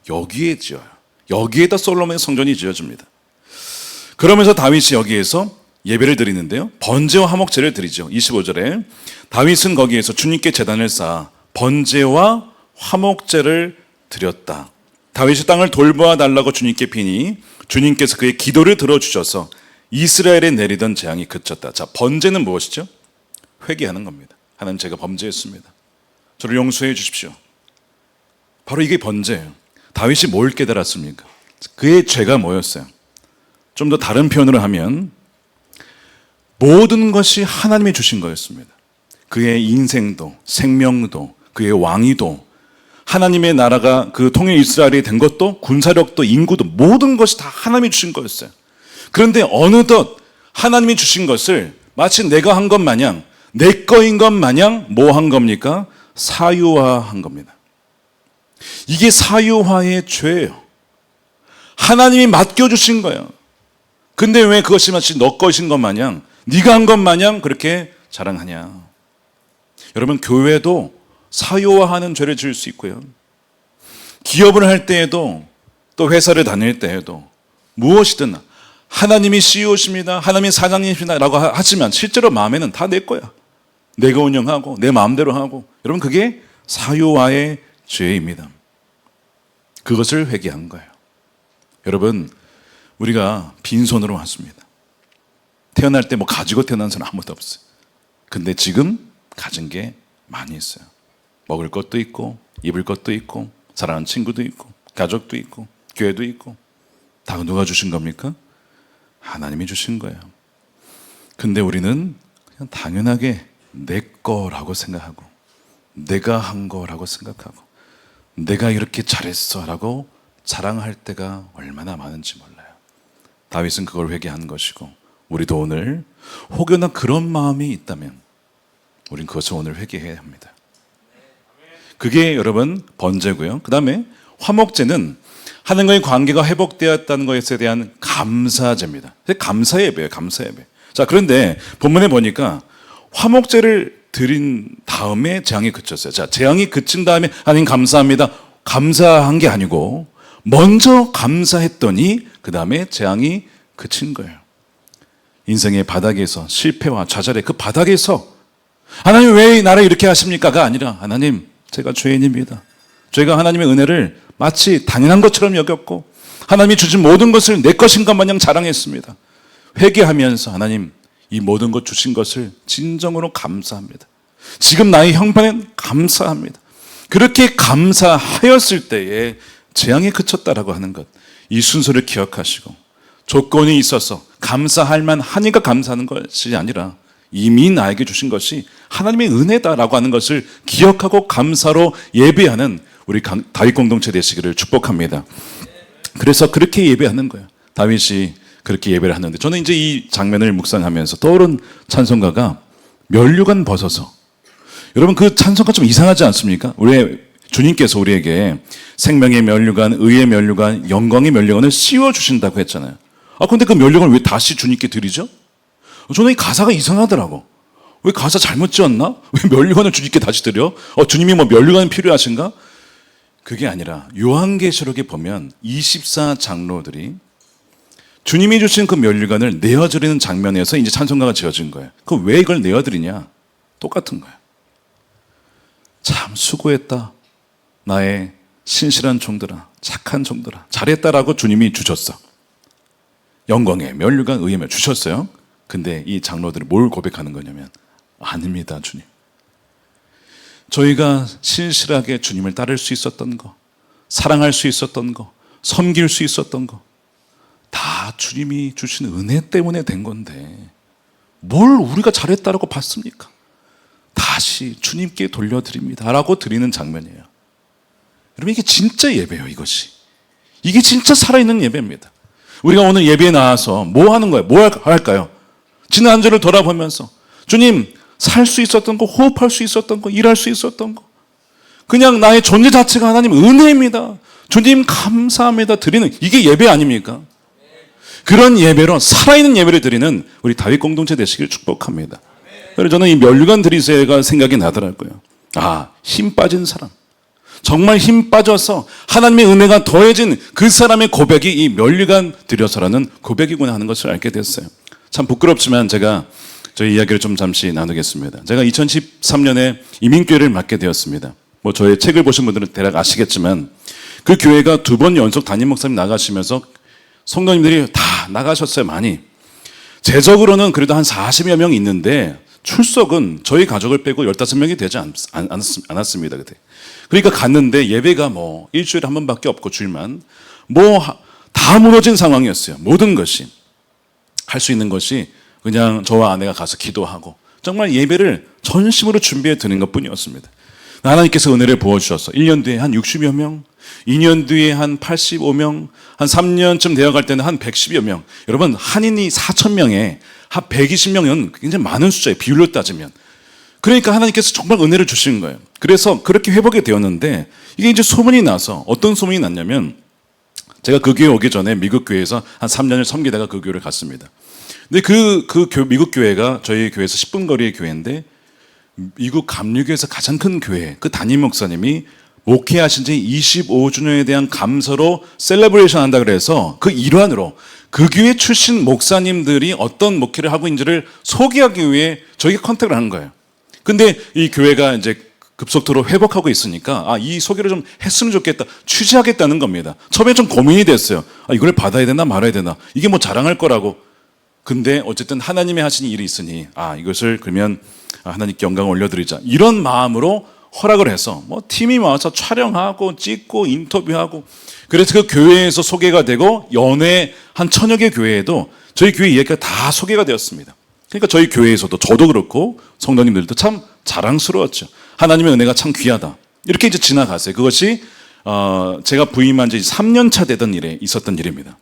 여기에 지어요. 여기에다 솔로몬의 성전이 지어집니다. 그러면서 다윗이 여기에서 예배를 드리는데요. 번제와 화목제를 드리죠. 25절에 다윗은 거기에서 주님께 제단을 쌓아 번제와 화목제를 드렸다. 다윗이 땅을 돌보아 달라고 주님께 비니 주님께서 그의 기도를 들어주셔서 이스라엘에 내리던 재앙이 그쳤다. 자, 번제는 무엇이죠? 회개하는 겁니다. 하나님, 제가 범죄했습니다. 저를 용서해 주십시오. 바로 이게 번제예요. 다윗이 뭘 깨달았습니까? 그의 죄가 뭐였어요? 좀 더 다른 표현으로 하면 모든 것이 하나님이 주신 거였습니다. 그의 인생도, 생명도, 그의 왕위도, 하나님의 나라가 그 통일 이스라엘이 된 것도, 군사력도, 인구도, 모든 것이 다 하나님이 주신 거였어요. 그런데 어느덧 하나님이 주신 것을 마치 내가 한 것 마냥, 내 거인 것 마냥 뭐 한 겁니까? 사유화한 겁니다. 이게 사유화의 죄예요. 하나님이 맡겨주신 거예요. 근데 왜 그것이 마치 너 것인 것 마냥, 네가 한 것 마냥 그렇게 자랑하냐. 여러분, 교회도 사유화하는 죄를 지을 수 있고요. 기업을 할 때에도, 또 회사를 다닐 때에도 무엇이든 하나님이 CEO십니다, 하나님이 사장님이십니다 라고 하지만 실제로 마음에는 다 내 거야. 내가 운영하고 내 마음대로 하고. 여러분, 그게 사유화의 죄입니다. 그것을 회개한 거예요. 여러분, 우리가 빈손으로 왔습니다. 태어날 때 뭐 가지고 태어난 사람 아무도 없어요. 근데 지금 가진 게 많이 있어요. 먹을 것도 있고, 입을 것도 있고, 사랑하는 친구도 있고, 가족도 있고, 교회도 있고. 다 누가 주신 겁니까? 하나님이 주신 거예요. 근데 우리는 그냥 당연하게 내 거라고 생각하고, 내가 한 거라고 생각하고, 내가 이렇게 잘했어 라고 자랑할 때가 얼마나 많은지 몰라요. 다윗은 그걸 회개한 것이고, 우리도 오늘 혹여나 그런 마음이 있다면 우린 그것을 오늘 회개해야 합니다. 그게 여러분 번제고요. 그 다음에 화목제는 하나님과의 관계가 회복되었다는 것에 대한 감사제입니다. 감사 예배예요. 감사 예배. 자, 그런데 본문에 보니까 화목제를 드린 다음에 재앙이 그쳤어요. 자, 재앙이 그친 다음에 하나님 감사합니다, 감사한 게 아니고 먼저 감사했더니 그 다음에 재앙이 그친 거예요. 인생의 바닥에서, 실패와 좌절의 그 바닥에서 하나님 왜 나를 이렇게 하십니까가 아니라, 하나님 제가 죄인입니다. 제가 하나님의 은혜를 마치 당연한 것처럼 여겼고 하나님이 주신 모든 것을 내 것인 것 마냥 자랑했습니다. 회개하면서 하나님, 이 모든 것 주신 것을 진정으로 감사합니다. 지금 나의 형편엔 감사합니다. 그렇게 감사하였을 때에 재앙이 그쳤다라고 하는 것, 이 순서를 기억하시고, 조건이 있어서 감사할 만하니까 감사하는 것이 아니라 이미 나에게 주신 것이 하나님의 은혜다라고 하는 것을 기억하고 감사로 예배하는 우리 다윗 공동체 되시기를 축복합니다. 그래서 그렇게 예배하는 거예요. 다윗이 그렇게 예배를 하는데, 저는 이제 이 장면을 묵상하면서 떠오른 찬송가가 면류관 벗어서. 여러분, 그 찬송가 좀 이상하지 않습니까? 우리 주님께서 우리에게 생명의 면류관, 의의 면류관, 영광의 면류관을 씌워주신다고 했잖아요. 근데 그 면류관을 왜 다시 주님께 드리죠? 저는 이 가사가 이상하더라고. 왜 가사 잘못 지었나? 왜 면류관을 주님께 다시 드려? 주님이 뭐 면류관 필요하신가? 그게 아니라 요한계시록에 보면 24장로들이 주님이 주신 그 면류관을 내어드리는 장면에서 이제 찬송가가 지어진 거예요. 그 왜 이걸 내어드리냐? 똑같은 거예요. 참 수고했다, 나의 신실한 종들아, 착한 종들아, 잘했다라고 주님이 주셨어. 영광의 면류관, 의의 면 주셨어요. 근데 이 장로들이 뭘 고백하는 거냐면, 아닙니다 주님, 저희가 신실하게 주님을 따를 수 있었던 거, 사랑할 수 있었던 거, 섬길 수 있었던 거 다 주님이 주신 은혜 때문에 된 건데 뭘 우리가 잘했다라고 받습니까? 다시 주님께 돌려드립니다 라고 드리는 장면이에요. 여러분, 이게 진짜 예배예요. 이게 진짜 살아있는 예배입니다. 우리가 오늘 예배에 나와서 뭐 하는 거예요? 뭐 할까요? 지난 한 주를 돌아보면서 주님, 살 수 있었던 거, 호흡할 수 있었던 거, 일할 수 있었던 거, 그냥 나의 존재 자체가 하나님 은혜입니다, 주님 감사합니다 드리는, 이게 예배 아닙니까? 그런 예배로, 살아있는 예배를 드리는 우리 다윗 공동체 되시길 축복합니다. 그래서 저는 이 면류관 드리세가 생각이 나더라고요. 힘 빠진 사람, 정말 힘 빠져서 하나님의 은혜가 더해진 그 사람의 고백이 이 면류관 드려서라는 고백이구나 하는 것을 알게 됐어요. 참 부끄럽지만 제가 저희 이야기를 좀 잠시 나누겠습니다. 제가 2013년에 이민교회를 맡게 되었습니다. 뭐 저의 책을 보신 분들은 대략 아시겠지만 그 교회가 2번 연속 담임 목사님 나가시면서 성도님들이 다 나가셨어요, 많이. 재적으로는 그래도 한 40여 명 있는데 출석은 저희 가족을 빼고 15명이 되지 않았습니다, 그때. 그러니까 갔는데 예배가 뭐 일주일에 한 번밖에 없고 주일만 뭐 다 무너진 상황이었어요. 모든 것이. 할 수 있는 것이 그냥 저와 아내가 가서 기도하고 정말 예배를 전심으로 준비해 드는 것 뿐이었습니다. 하나님께서 은혜를 부어주셔서 1년 뒤에 한 60여 명, 2년 뒤에 한 85명, 한 3년쯤 되어갈 때는 한 110여 명. 여러분, 한인이 4,000명에 한 120명은 굉장히 많은 숫자예요, 비율로 따지면. 그러니까 하나님께서 정말 은혜를 주시는 거예요. 그래서 그렇게 회복이 되었는데 이게 이제 소문이 나서 어떤 소문이 났냐면 제가 그 교회 오기 전에 미국 교회에서 한 3년을 섬기다가 그 교회를 갔습니다. 근데 미국 교회가 저희 교회에서 10분 거리의 교회인데 미국 감리교에서 가장 큰 교회, 그 담임 목사님이 목회하신 지 25주년에 대한 감사로 셀러브레이션 한다 그래서 그 일환으로 그 교회 출신 목사님들이 어떤 목회를 하고 있는지를 소개하기 위해 저에게 컨택을 한 거예요. 근데 이 교회가 이제 급속도로 회복하고 있으니까 이 소개를 좀 했으면 좋겠다, 취재하겠다는 겁니다. 처음에 좀 고민이 됐어요. 이걸 받아야 되나 말아야 되나, 이게 뭐 자랑할 거라고. 근데 어쨌든 하나님의 하신 일이 있으니 이것을 그러면 하나님께 영광을 올려드리자, 이런 마음으로 허락을 해서 뭐 팀이 와서 촬영하고 찍고 인터뷰하고, 그래서 그 교회에서 소개가 되고 연애 한 1000여 개 교회에도 저희 교회 이야기가 다 소개가 되었습니다. 그러니까 저희 교회에서도 저도 그렇고 성도님들도 참 자랑스러웠죠. 하나님의 은혜가 참 귀하다, 이렇게 이제 지나갔어요. 그것이 제가 부임한 지 3년 차 되던 일에 있었던 일입니다.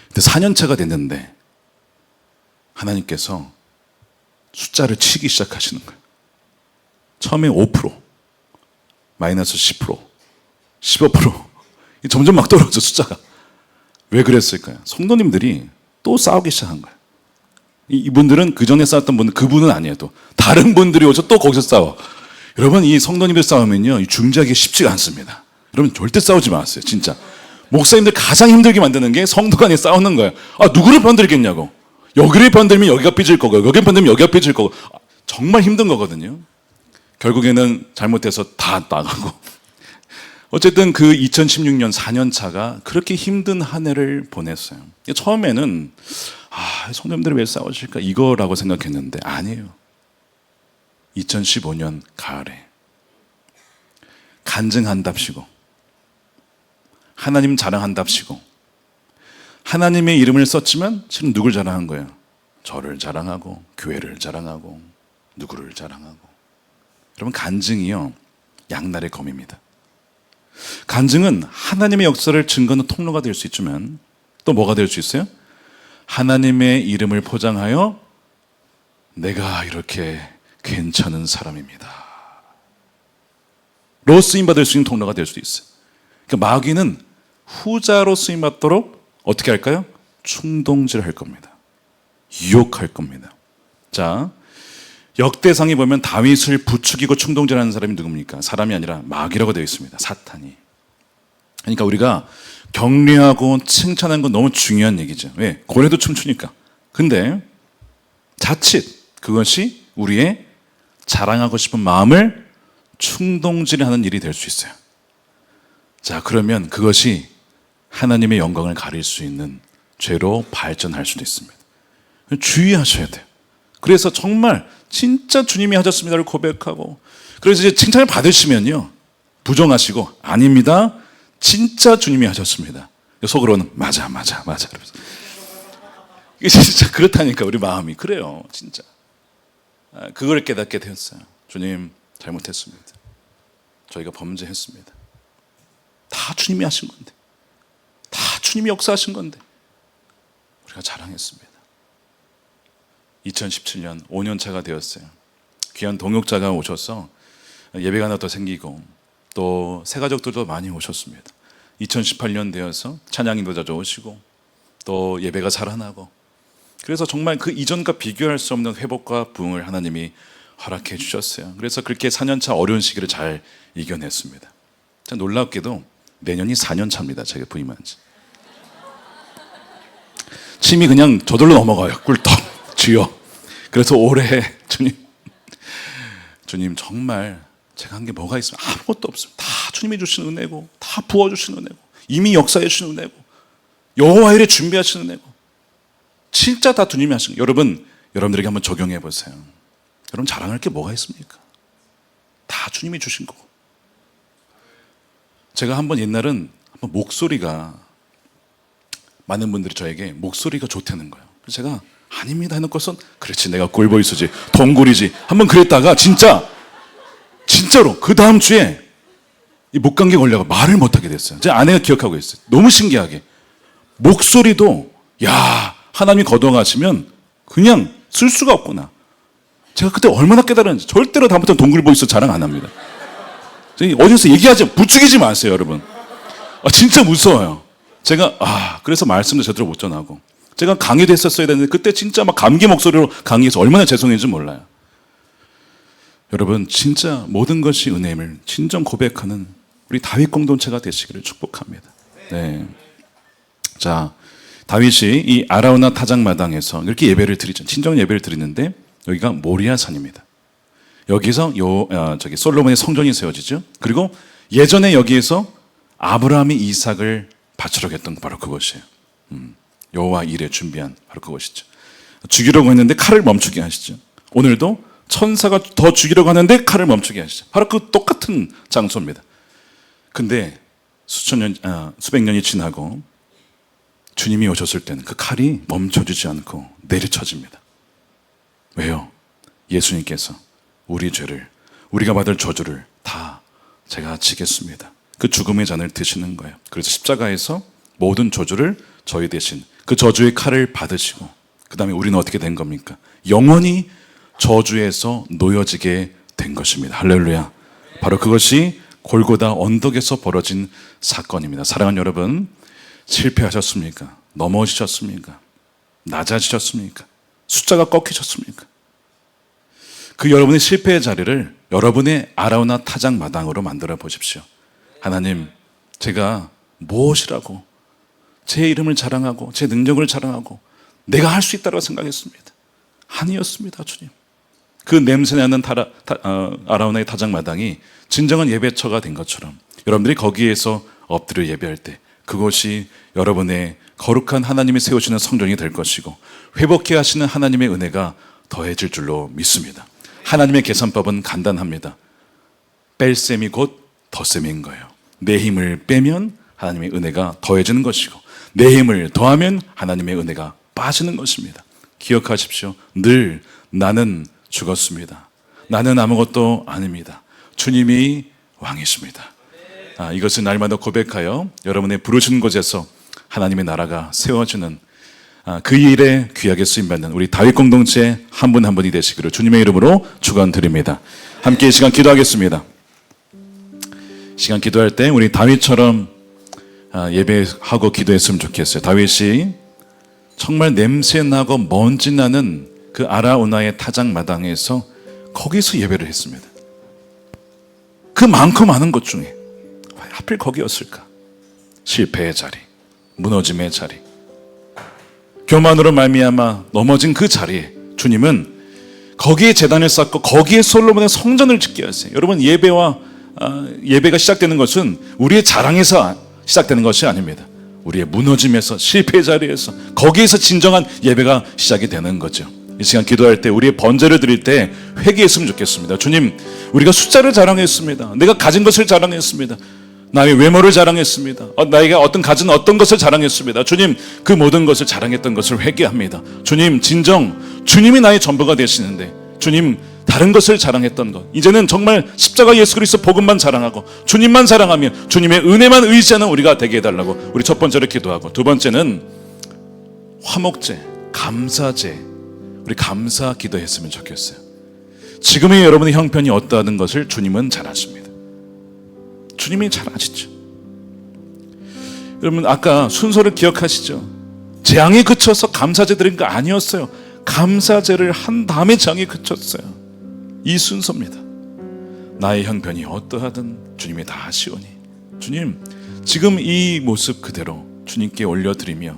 근데 4년 차가 됐는데 하나님께서 숫자를 치기 시작하시는 거예요. 처음에 5%, 마이너스 10%, 15%, 점점 막 떨어져, 숫자가. 왜 그랬을까요? 성도님들이 또 싸우기 시작한 거예요. 이분들은 그 전에 싸웠던 분은 그분은 아니에요. 또 다른 분들이 오셔 또 거기서 싸워. 여러분, 이 성도님들 싸우면요, 중재하기 쉽지가 않습니다. 여러분, 절대 싸우지 마세요, 진짜. 목사님들 가장 힘들게 만드는 게 성도 간에 싸우는 거예요. 누구를 편들겠냐고. 여기를 편들면 여기가 삐질 거고, 여기를 편들면 여기가 삐질 거고. 정말 힘든 거거든요. 결국에는 잘못해서 다 나가고. 어쨌든 그 2016년 4년 차가 그렇게 힘든 한 해를 보냈어요. 처음에는 성도님들이 왜 싸우실까 이거라고 생각했는데 아니에요. 2015년 가을에 간증한답시고 하나님 자랑한답시고 하나님의 이름을 썼지만 지금 누굴 자랑한 거예요? 저를 자랑하고 교회를 자랑하고 누구를 자랑하고. 여러분, 간증이요, 양날의 검입니다. 간증은 하나님의 역사를 증거하는 통로가 될 수 있지만 또 뭐가 될 수 있어요? 하나님의 이름을 포장하여 내가 이렇게 괜찮은 사람입니다 로 쓰임받을 수 있는 통로가 될 수도 있어요. 그러니까 마귀는 후자로 쓰임받도록 어떻게 할까요? 충동질할 겁니다. 유혹할 겁니다. 자, 역대상에 보면 다윗을 부추기고 충동질하는 사람이 누굽니까? 사람이 아니라 마귀라고 되어 있습니다. 사탄이. 그러니까 우리가 격려하고 칭찬하는 건 너무 중요한 얘기죠. 왜? 고래도 춤추니까. 근데 자칫 그것이 우리의 자랑하고 싶은 마음을 충동질하는 일이 될 수 있어요. 자, 그러면 그것이 하나님의 영광을 가릴 수 있는 죄로 발전할 수도 있습니다. 주의하셔야 돼요. 그래서 정말 진짜 주님이 하셨습니다를 고백하고, 그래서 이제 칭찬을 받으시면요, 부정하시고 아닙니다, 진짜 주님이 하셨습니다. 속으로는 맞아 이러면서. 이게 진짜 그렇다니까. 우리 마음이 그래요, 진짜. 그걸 깨닫게 되었어요. 주님, 잘못했습니다. 저희가 범죄했습니다. 다 주님이 하신 건데, 다 주님이 역사하신 건데 우리가 자랑했습니다. 2017년 5년 차가 되었어요. 귀한 동역자가 오셔서 예배가 하나 더 생기고 또 새가족들도 많이 오셨습니다. 2018년 되어서 찬양 인도자도 오시고 또 예배가 살아나고, 그래서 정말 그 이전과 비교할 수 없는 회복과 부흥을 하나님이 허락해 주셨어요. 그래서 그렇게 4년차 어려운 시기를 잘 이겨냈습니다. 참 놀랍게도 내년이 4년 차입니다. 제가 부임한 지 침이 그냥 저절로 넘어가요. 꿀떡. 주여. 그래서 올해 주님 정말 제가 한 게 뭐가 있으면 아무것도 없습니다. 다 주님이 주신 은혜고, 다 부어주신 은혜고, 이미 역사해 주신 은혜고, 여호와 일에 준비하신 은혜고, 진짜 다 주님이 하신 거예요. 여러분들에게 한번 적용해 보세요. 여러분 자랑할 게 뭐가 있습니까? 다 주님이 주신 거고. 제가 옛날은 목소리가, 많은 분들이 저에게 목소리가 좋다는 거예요. 그래서 제가 아닙니다 해놓고선 그렇지 내가 꼴보이스지 동굴이지 한번 그랬다가 진짜로 그 다음 주에 이 목감기 걸려가 말을 못하게 됐어요. 제 아내가 기억하고 있어요. 너무 신기하게 목소리도 야 하나님이 거둬가시면 그냥 쓸 수가 없구나. 제가 그때 얼마나 깨달았는지. 절대로 다음부터 동굴보이스 자랑 안 합니다. 어디서 얘기하지 부추기지 마세요 여러분. 진짜 무서워요. 제가 그래서 말씀도 제대로 못 전하고, 제가 강의도 했었어야 되는데 그때 진짜 막 감기 목소리로 강의해서 얼마나 죄송했는지 몰라요. 여러분 진짜 모든 것이 은혜임을 진정 고백하는 우리 다윗 공동체가 되시기를 축복합니다. 네. 자, 다윗이 이 아라우나 타작마당에서 이렇게 예배를 드리죠. 친정 예배를 드리는데 여기가 모리아산입니다. 여기서 솔로몬의 성전이 세워지죠. 그리고 예전에 여기에서 아브라함이 이삭을 바치려고 했던 바로 그것이에요. 여호와 일에 준비한 바로 그것이죠. 죽이려고 했는데 칼을 멈추게 하시죠. 오늘도 천사가 더 죽이려고 하는데 칼을 멈추게 하시죠. 바로 그 똑같은 장소입니다. 근데 수백 년이 지나고 주님이 오셨을 때는 그 칼이 멈춰지지 않고 내리쳐집니다. 왜요? 예수님께서 우리 죄를, 우리가 받을 저주를 다 제가 지겠습니다. 그 죽음의 잔을 드시는 거예요. 그래서 십자가에서 모든 저주를 저희 대신 그 저주의 칼을 받으시고, 그 다음에 우리는 어떻게 된 겁니까? 영원히 저주에서 놓여지게 된 것입니다. 할렐루야. 바로 그것이 골고다 언덕에서 벌어진 사건입니다. 사랑하는 여러분, 실패하셨습니까? 넘어지셨습니까? 낮아지셨습니까? 숫자가 꺾이셨습니까? 그 여러분의 실패의 자리를 여러분의 아라우나 타작 마당으로 만들어 보십시오. 하나님, 제가 무엇이라고 제 이름을 자랑하고 제 능력을 자랑하고 내가 할 수 있다고 생각했습니다. 아니었습니다, 주님. 그 냄새나는 아라우나의 타작 마당이 진정한 예배처가 된 것처럼 여러분들이 거기에서 엎드려 예배할 때 그것이 여러분의 거룩한 하나님이 세우시는 성전이 될 것이고 회복케 하시는 하나님의 은혜가 더해질 줄로 믿습니다. 하나님의 계산법은 간단합니다. 뺄셈이 곧 덧셈인 거예요. 내 힘을 빼면 하나님의 은혜가 더해지는 것이고 내 힘을 더하면 하나님의 은혜가 빠지는 것입니다. 기억하십시오. 늘 나는 죽었습니다. 나는 아무것도 아닙니다. 주님이 왕이십니다. 이것을 날마다 고백하여 여러분의 부르신 곳에서 하나님의 나라가 세워지는 그 일에 귀하게 쓰임받는 우리 다윗 공동체 한 분 한 분이 되시기를 주님의 이름으로 축원드립니다. 함께 이 시간 기도하겠습니다. 시간 기도할 때 우리 다윗처럼 예배하고 기도했으면 좋겠어요. 다윗이 정말 냄새나고 먼지 나는 그 아라우나의 타작 마당에서 거기서 예배를 했습니다. 그 많고 많은 것 중에 왜 하필 거기였을까? 실패의 자리, 무너짐의 자리, 교만으로 말미암아 넘어진 그 자리에 주님은 거기에 제단을 쌓고 거기에 솔로몬의 성전을 짓게 하세요. 여러분, 예배가 시작되는 것은 우리의 자랑에서 시작되는 것이 아닙니다. 우리의 무너짐에서, 실패의 자리에서, 거기에서 진정한 예배가 시작이 되는 거죠. 이 시간 기도할 때 우리의 번제를 드릴 때 회개했으면 좋겠습니다. 주님, 우리가 숫자를 자랑했습니다. 내가 가진 것을 자랑했습니다. 나의 외모를 자랑했습니다. 나에게 가진 어떤 것을 자랑했습니다. 주님, 그 모든 것을 자랑했던 것을 회개합니다. 주님, 진정 주님이 나의 전부가 되시는데 주님, 다른 것을 자랑했던 것, 이제는 정말 십자가 예수 그리스도 복음만 자랑하고 주님만 자랑하며 주님의 은혜만 의지하는 우리가 되게 해달라고 우리 첫 번째로 기도하고, 두 번째는 화목제, 감사제, 우리 감사 기도했으면 좋겠어요. 지금의 여러분의 형편이 어떠하든 것을 주님은 잘 아십니다. 주님이 잘 아시죠. 여러분, 아까 순서를 기억하시죠? 재앙이 그쳐서 감사제 드린 거 아니었어요. 감사제를 한 다음에 재앙이 그쳤어요. 이 순서입니다. 나의 형편이 어떠하든 주님이 다 아시오니 주님, 지금 이 모습 그대로 주님께 올려드리며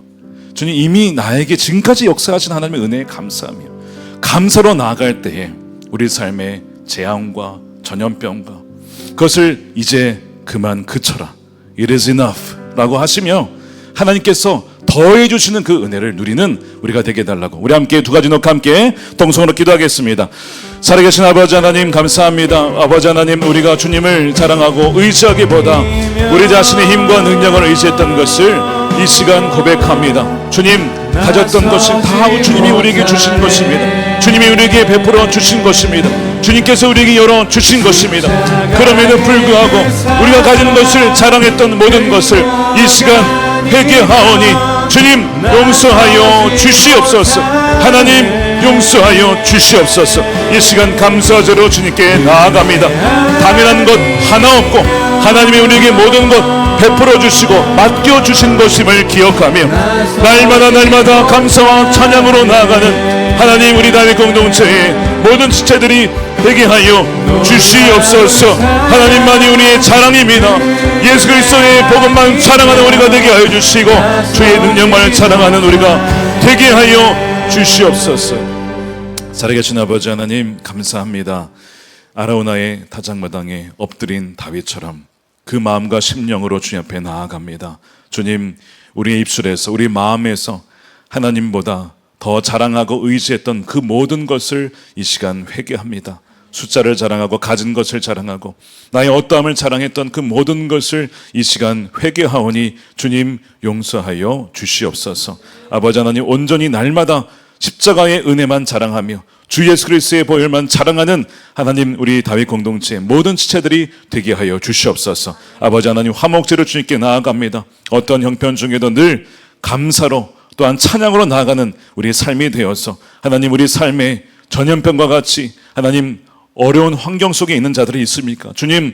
주님 이미 나에게 지금까지 역사하신 하나님의 은혜에 감사하며 감사로 나아갈 때에 우리 삶의 재앙과 전염병과 그것을 이제 그만 그쳐라, It is enough 라고 하시며 하나님께서 더해 주시는 그 은혜를 누리는 우리가 되게 해달라고, 우리 함께 두 가지 놓고 함께 동성으로 기도하겠습니다. 살아계신 아버지 하나님 감사합니다. 아버지 하나님, 우리가 주님을 자랑하고 의지하기보다 우리 자신의 힘과 능력을 의지했던 것을 이 시간 고백합니다. 주님, 가졌던 것을 다 주님이 우리에게 주신 것입니다. 주님이 우리에게 베풀어 주신 것입니다. 주님께서 우리에게 열어 주신 것입니다. 그럼에도 불구하고 우리가 가진 것을 자랑했던 모든 것을 이 시간 회개하오니 주님 용서하여 주시옵소서. 하나님 용서하여 주시옵소서. 이 시간 감사절로 주님께 나아갑니다. 당연한 것 하나 없고 하나님이 우리에게 모든 것 베풀어 주시고 맡겨 주신 것임을 기억하며 날마다 감사와 찬양으로 나아가는 하나님, 우리 다윗 공동체의 모든 지체들이 되게 하여 주시옵소서. 하나님만이 우리의 자랑입니다. 예수 그리스도의 복음만 자랑하는 우리가 되게 하여 주시고 주의 능력만을 자랑하는 우리가 되게 하여 주시옵소서. 살아계신 아버지 하나님 감사합니다. 아라우나의 타작마당에 엎드린 다윗처럼 그 마음과 심령으로 주님 앞에 나아갑니다. 주님, 우리의 입술에서 우리 마음에서 하나님보다 더 자랑하고 의지했던 그 모든 것을 이 시간 회개합니다. 숫자를 자랑하고 가진 것을 자랑하고 나의 어떠함을 자랑했던 그 모든 것을 이 시간 회개하오니 주님 용서하여 주시옵소서. 아버지 하나님, 온전히 날마다 십자가의 은혜만 자랑하며 주 예수 그리스도의 보혈만 자랑하는 하나님, 우리 다윗 공동체 모든 지체들이 되게 하여 주시옵소서. 아버지 하나님, 화목제로 주님께 나아갑니다. 어떤 형편 중에도 늘 감사로 또한 찬양으로 나아가는 우리의 삶이 되어서 하나님, 우리 삶에 전염병과 같이 하나님 어려운 환경 속에 있는 자들이 있습니까? 주님,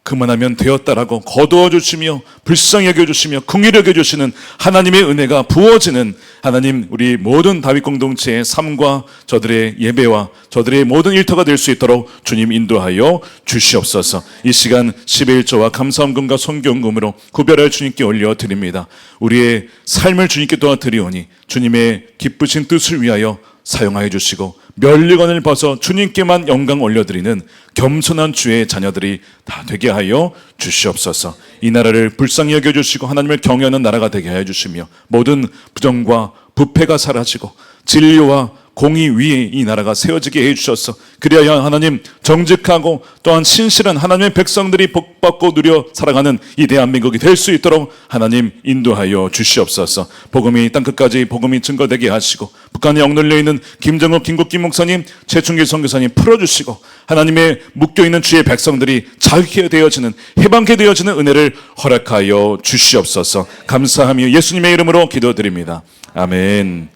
그만하면 되었다라고 거두어 주시며 불쌍히 여겨주시며 긍휼히 여겨주시는 하나님의 은혜가 부어지는 하나님, 우리 모든 다윗 공동체의 삶과 저들의 예배와 저들의 모든 일터가 될 수 있도록 주님 인도하여 주시옵소서. 이 시간 11조와 감사헌금과 성경금으로 구별하여 주님께 올려드립니다. 우리의 삶을 주님께 도와드리오니 주님의 기쁘신 뜻을 위하여 사용하여 주시고 면류관을 벗어 주님께만 영광 올려드리는 겸손한 주의 자녀들이 다 되게 하여 주시옵소서. 이 나라를 불쌍히 여겨주시고 하나님을 경외하는 나라가 되게 하여 주시며 모든 부정과 부패가 사라지고 진리와 공의 위에 이 나라가 세워지게 해주셔서 그리하여 하나님 정직하고 또한 신실한 하나님의 백성들이 복받고 누려 살아가는 이 대한민국이 될 수 있도록 하나님 인도하여 주시옵소서. 복음이 땅끝까지 복음이 증거되게 하시고 북한에 억눌려 있는 김정욱 김국김 목사님, 최충길 선교사님 풀어주시고 하나님의 묶여있는 주의 백성들이 자유케 되어지는 해방케 되어지는 은혜를 허락하여 주시옵소서. 감사하며 예수님의 이름으로 기도드립니다. 아멘.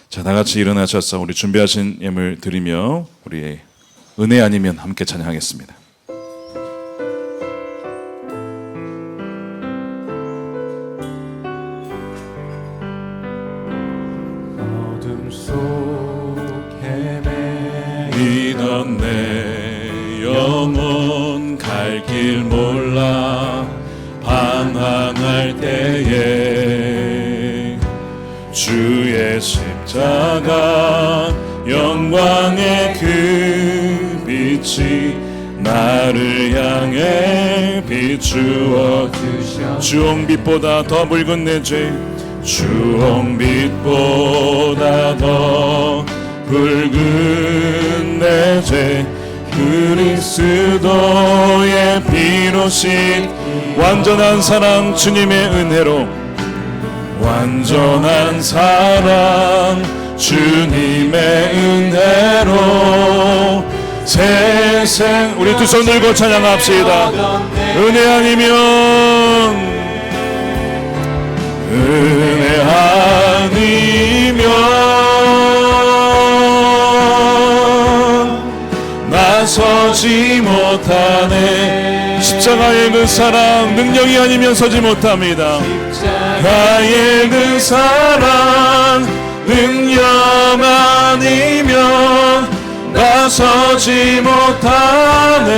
자, 다같이 일어나셔서 우리 준비하신 예물 드리며 우리의 은혜 아니면 함께 찬양하겠습니다. 어둠 속 헤매이던 내 영혼 갈 길 몰라 방황할 때에 주의 십자가 영광의 그 빛이 나를 향해 비추어 주홍빛보다 더 붉은 내 죄, 주홍빛보다 더 붉은 내 죄, 그리스도의 피로 신 완전한 사랑 주님의 은혜로 완전한 사랑 주님의 은혜로 세상 우리 두 손 들고 찬양합시다. 은혜 아니면 나서지 못하네. 십자가의 그 사랑 능력이 아니면 서지 못합니다. 십자가의 그 사랑 능력 아니면 나서지 못하네.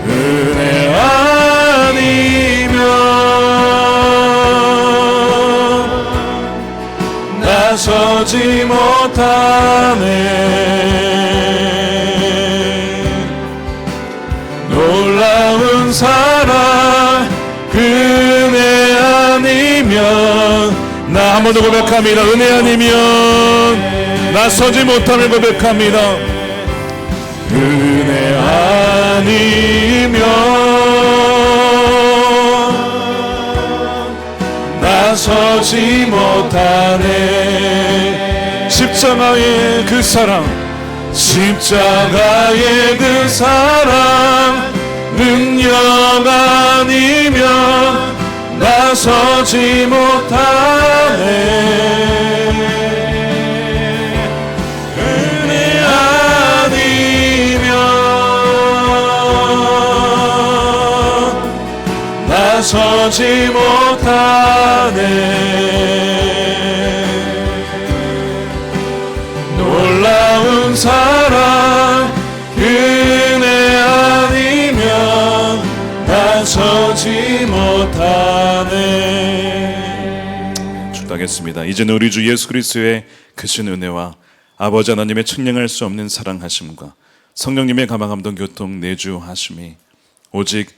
은혜 아니면 나서지 못하네. 놀라운 사랑 은혜 아니면 나 한 번 더 고백합니다. 은혜 아니면 나서지 못함을 고백합니다. 은혜 아니면 나서지 못하네. 십자가의 그 사랑, 십자가의 그 사랑 능력 아니면 나서지 못하네. 은혜 아니면 나서지 못하네. 놀라운 사랑 은혜 아니면 나서지 못하네. 축도하겠습니다. 이제는 우리 주 예수 그리스도의 크신 은혜와 아버지 하나님의 측량할 수 없는 사랑하심과 성령님의 가망감동 교통 내주하심이 오직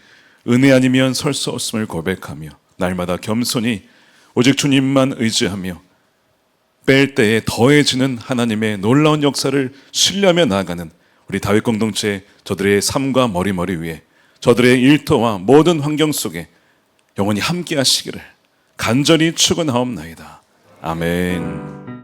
은혜 아니면 설 수 없음을 고백하며 날마다 겸손히 오직 주님만 의지하며 뺄 때에 더해지는 하나님의 놀라운 역사를 신뢰하며 나아가는 우리 다윗 공동체 저들의 삶과 머리머리 위에 저들의 일터와 모든 환경 속에 영원히 함께 하시기를 간절히 축원하옵나이다. 아멘.